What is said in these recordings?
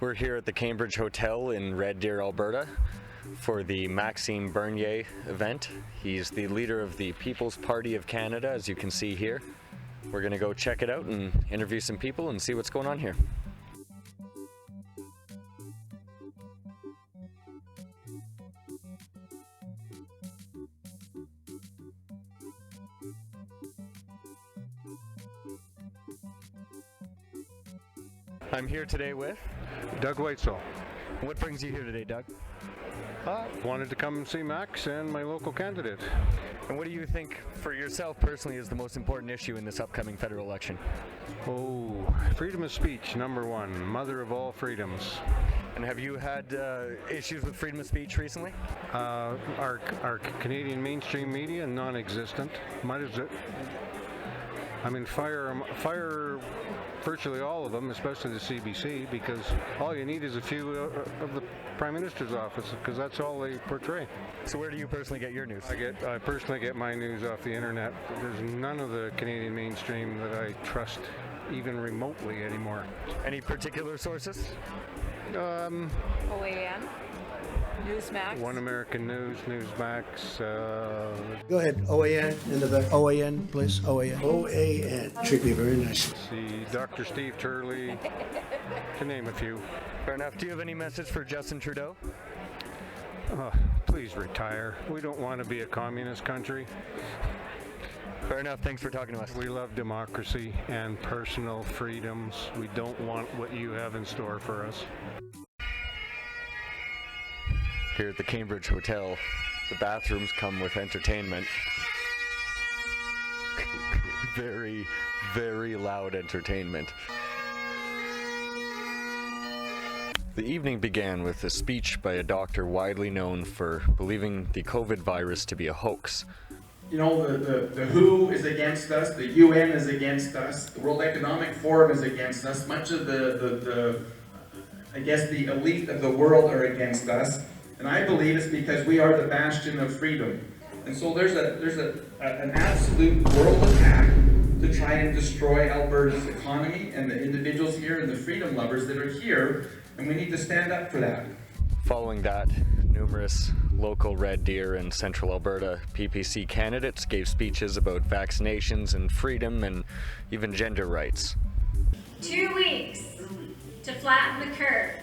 We're here at the Cambridge Hotel in Red Deer, Alberta for the Maxime Bernier event. He's the leader of the People's Party of Canada, as you can see here. We're gonna go check it out and interview some people and see what's going on here. I'm here today with Doug Weitzel. What brings you here today, Doug? Wanted to come and see Max and my local candidate. And what do you think, for yourself personally, is the most important issue in this upcoming federal election? Oh, freedom of speech, number one, mother of all freedoms. And have you had issues with freedom of speech recently? Our Canadian mainstream media, non-existent. Might as well. I mean, fire virtually all of them, especially the CBC, because all you need is a few of the Prime Minister's office, because that's all they portray. So where do you personally get your news? I personally get my news off the internet. There's none of the Canadian mainstream that I trust even remotely anymore. Any particular sources? OAN, Newsmax. One American News, Newsmax. Go ahead, OAN, into the OAN, please, OAN. OAN, should be very nice. See Dr. Steve Turley, to name a few. Fair enough. Do you have any message for Justin Trudeau? Please retire. We don't want to be a communist country. Fair enough. Thanks for talking to us. We love democracy and personal freedoms. We don't want what you have in store for us. Here at the Cambridge Hotel, the bathrooms come with entertainment. Very, very loud entertainment. The evening began with a speech by a doctor widely known for believing the COVID virus to be a hoax. You know, the WHO is against us, the UN is against us, the World Economic Forum is against us, much of I guess the elite of the world are against us. And I believe it's because we are the bastion of freedom. And so there's an absolute world attack to try and destroy Alberta's economy and the individuals here and the freedom lovers that are here, and we need to stand up for that. Following that, numerous local Red Deer and Central Alberta PPC candidates gave speeches about vaccinations and freedom and even gender rights. 2 weeks to flatten the curve.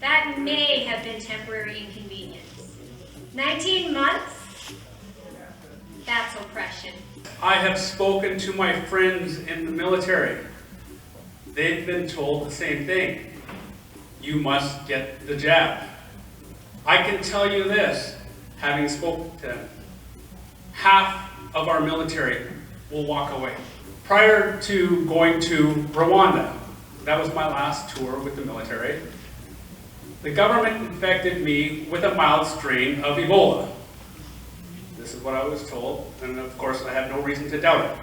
That may have been temporary inconvenience. 19 months? That's oppression. I have spoken to my friends in the military. They've been told the same thing. You must get the jab. I can tell you this, having spoken to them, half of our military will walk away. Prior to going to Rwanda, that was my last tour with the military, the government infected me with a mild strain of Ebola. This is what I was told, and of course I have no reason to doubt it.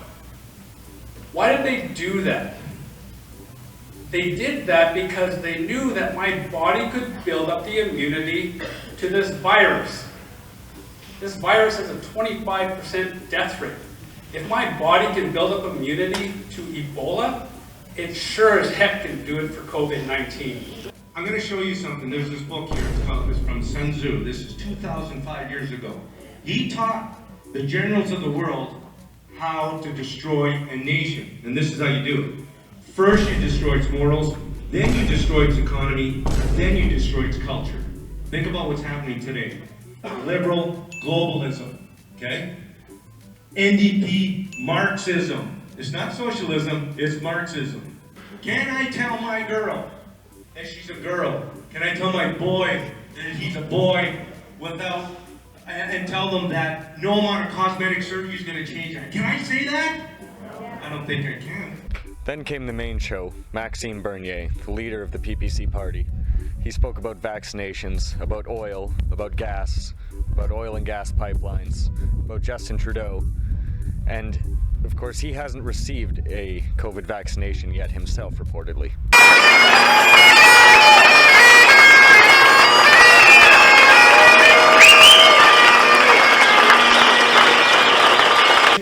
Why did they do that? They did that because they knew that my body could build up the immunity to this virus. This virus has a 25% death rate. If my body can build up immunity to Ebola, it sure as heck can do it for COVID-19. I'm going to show you something. There's this book here. It's from Sun Tzu. This is 2,005 years ago. He taught the generals of the world how to destroy a nation. And this is how you do it. First, you destroy its morals. Then you destroy its economy. Then you destroy its culture. Think about what's happening today. Liberal globalism. Okay? NDP Marxism. It's not socialism. It's Marxism. Can I tell my girl that she's a girl? Can I tell my boy that he's a boy and tell them that no amount of cosmetic surgery is going to change that? Can I say that? I don't think I can. Then came the main show, Maxime Bernier, the leader of the PPC party. He spoke about vaccinations, about oil, about gas, about oil and gas pipelines, about Justin Trudeau, and of course he hasn't received a COVID vaccination yet himself, reportedly.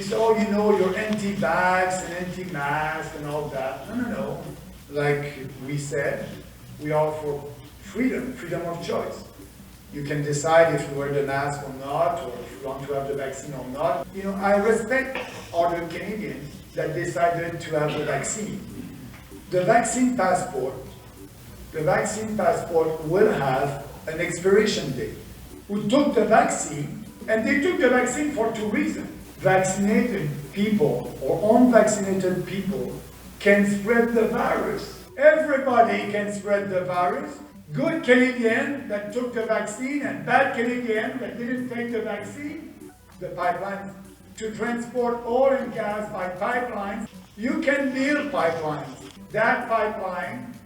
So, you know, you're anti-vax and anti-mask and all that. No. Like we said, We are for freedom of choice. You can decide if you wear the mask or not, or if you want to have the vaccine or not. You know, I respect other Canadians that decided to have the vaccine. The vaccine passport will have an expiration date. Who took the vaccine, and they took the vaccine for two reasons. Vaccinated people or unvaccinated people can spread the virus. Everybody can spread the virus. Good Canadian that took the vaccine and bad Canadian that didn't take the vaccine. The pipeline to transport oil and gas by pipelines. You can build pipelines. That pipeline,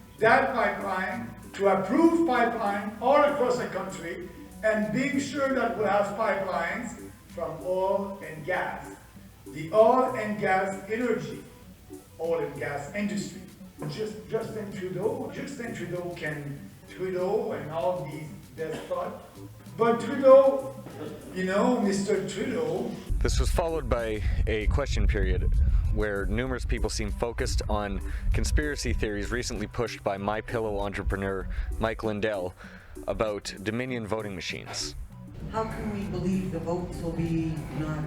to approve pipeline all across the country, and being sure that we'll have pipelines from oil and gas. The oil and gas energy, oil and gas industry. Justin Trudeau and all these despots. But Trudeau, you know, Mr. Trudeau. This was followed by a question period where numerous people seemed focused on conspiracy theories recently pushed by MyPillow entrepreneur Mike Lindell about Dominion voting machines. How can we believe the votes will be not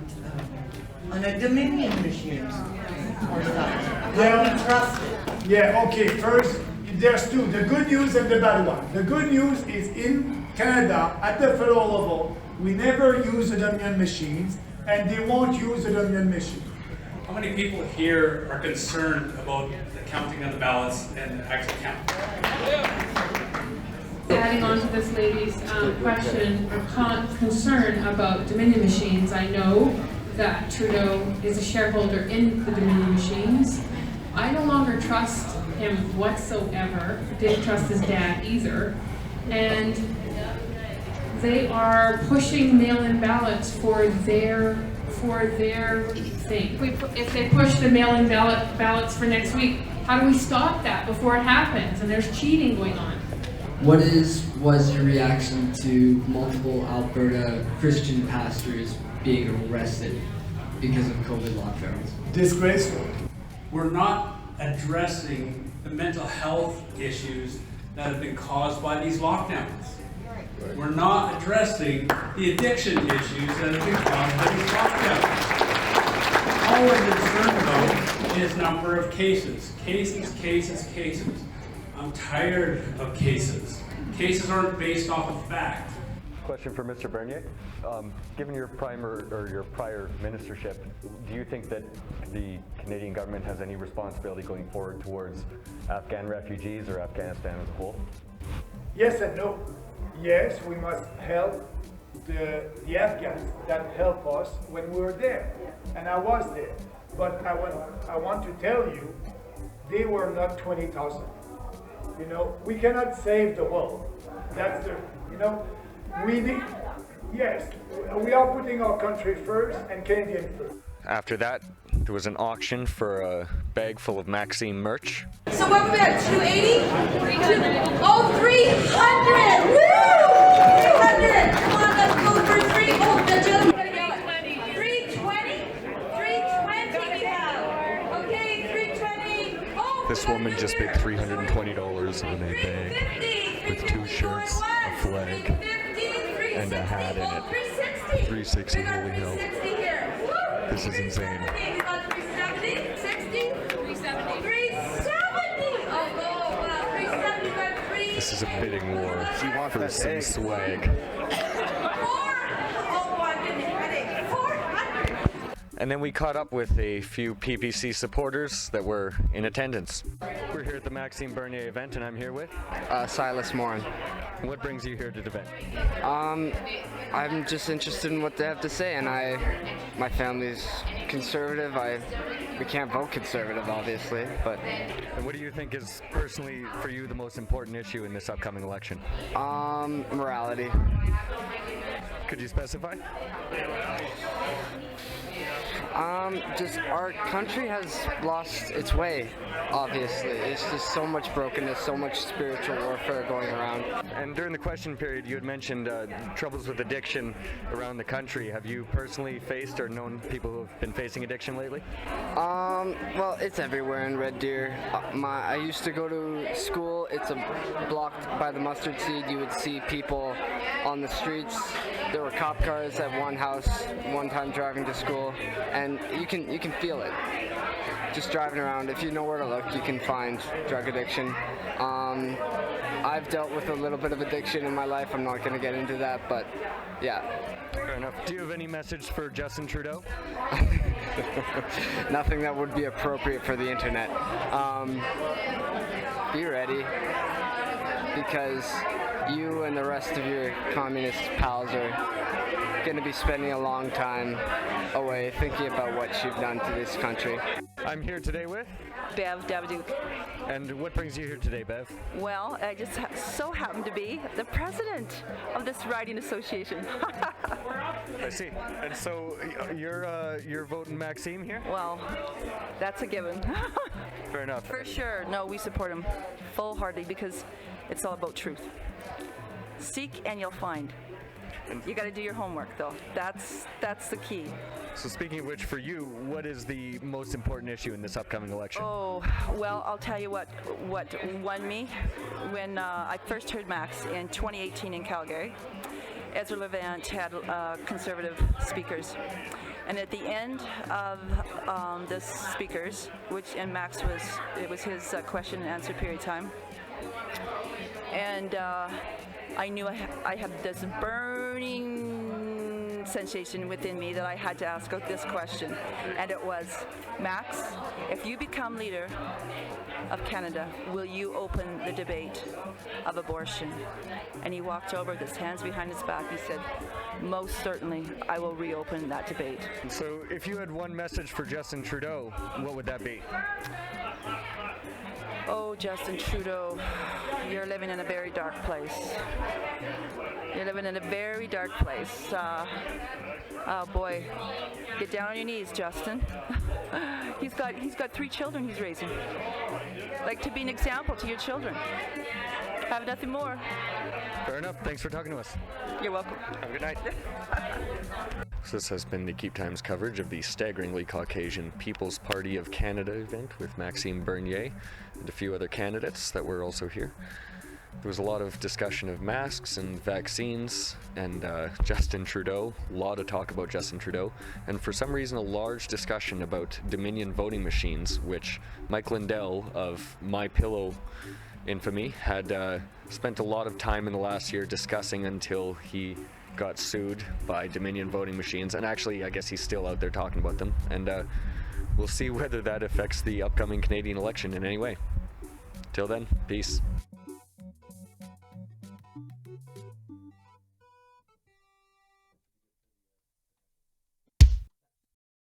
on a Dominion machine or not? How do we trust it? Yeah, okay, first, there's two, the good news and the bad one. The good news is in Canada, at the federal level, we never use the Dominion machines, and they won't use the Dominion machine. How many people here are concerned about the counting of the ballots and actual count? Adding on to this lady's question or concern about Dominion machines, I know that Trudeau is a shareholder in the Dominion machines. I no longer trust him whatsoever. Didn't trust his dad either. And they are pushing mail-in ballots for their thing. If they push the mail-in ballots for next week, how do we stop that before it happens and there's cheating going on? What was your reaction to multiple Alberta Christian pastors being arrested because of COVID lockdowns? Disgraceful. We're not addressing the mental health issues that have been caused by these lockdowns. We're not addressing the addiction issues that have been caused by these lockdowns. All we're concerned about is number of cases. Cases. I'm tired of cases. Cases aren't based off of fact. Question for Mr. Bernier. Given your prior ministership, do you think that the Canadian government has any responsibility going forward towards Afghan refugees or Afghanistan as a whole? Yes and no. Yes, we must help the Afghans that help us when we were there. And I was there. But I want to tell you, they were not 20,000. You know, we cannot save the world. That's the, you know, we need, yes, we are putting our country first and Canadian first. After that, there was an auction for a bag full of Maxim merch. So what we at, 280? 300. Oh, 300! Woo! 300! Come on, let's go for 3. Oh, the gentleman. 320? 320 we have. Okay, 320. Oh, This woman just paid $320 on a bag with 2 shirts, a flag, and a hat in it. 360, holy hell. This is insane. 370? 60? 370. 370! Oh, wow, 370. This is a bidding war for some swag. And then we caught up with a few PPC supporters that were in attendance. We're here at the Maxime Bernier event, and I'm here with Silas Morin. What brings you here to the event? I'm just interested in what they have to say, and my family's conservative. We can't vote conservative, obviously, but. And what do you think is personally for you the most important issue in this upcoming election? Morality. Could you specify? Just our country has lost its way, obviously. It's just so much brokenness, so much spiritual warfare going around. And during the question period, you had mentioned troubles with addiction around the country. Have you personally faced or known people who have been facing addiction lately? Well, it's everywhere in Red Deer. I used to go to school. It's blocked by the mustard seed. You would see people on the streets. There were cop cars at one house one time driving to school, and you can feel it. Just driving around, if you know where to look, you can find drug addiction. I've dealt with a little bit of addiction in my life. I'm not going to get into that, but yeah. Fair enough. Do you have any message for Justin Trudeau? Nothing that would be appropriate for the internet. Be ready, because you and the rest of your communist pals are going to be spending a long time away thinking about what you've done to this country. I'm here today with Bev Davidouk. And what brings you here today, Bev? Well, I just so happen to be the president of this riding association. I see. And so you're voting Maxime here? Well, that's a given. Fair enough. For sure. No, we support him full-heartedly because it's all about truth. Seek and you'll find. You got to do your homework, though. That's the key. So speaking of which, for you, what is the most important issue in this upcoming election? Oh, well, I'll tell you what won me when I first heard Max in 2018 in Calgary. Ezra Levant had conservative speakers. And at the end of the speakers, and Max it was his question and answer period time. And I knew I had this burning sensation within me that I had to ask out this question. And it was, Max, if you become leader of Canada, will you open the debate of abortion? And he walked over with his hands behind his back. He said, most certainly, I will reopen that debate. So if you had one message for Justin Trudeau, what would that be? Oh, Justin Trudeau, you're living in a very dark place. You're living in a very dark place. Oh boy, get down on your knees, Justin. He's got 3 children he's raising. Like, to be an example to your children. Have nothing more. Fair enough. Thanks for talking to us. You're welcome. Have a good night. So this has been the Keep Times coverage of the staggeringly Caucasian People's Party of Canada event with Maxime Bernier and a few other candidates that were also here. There was a lot of discussion of masks and vaccines and Justin Trudeau, a lot of talk about Justin Trudeau, and for some reason a large discussion about Dominion voting machines, which Mike Lindell of MyPillow infamy had spent a lot of time in the last year discussing until he got sued by Dominion voting machines, and actually I guess he's still out there talking about them, and we'll see whether that affects the upcoming Canadian election in any way. Till then, peace.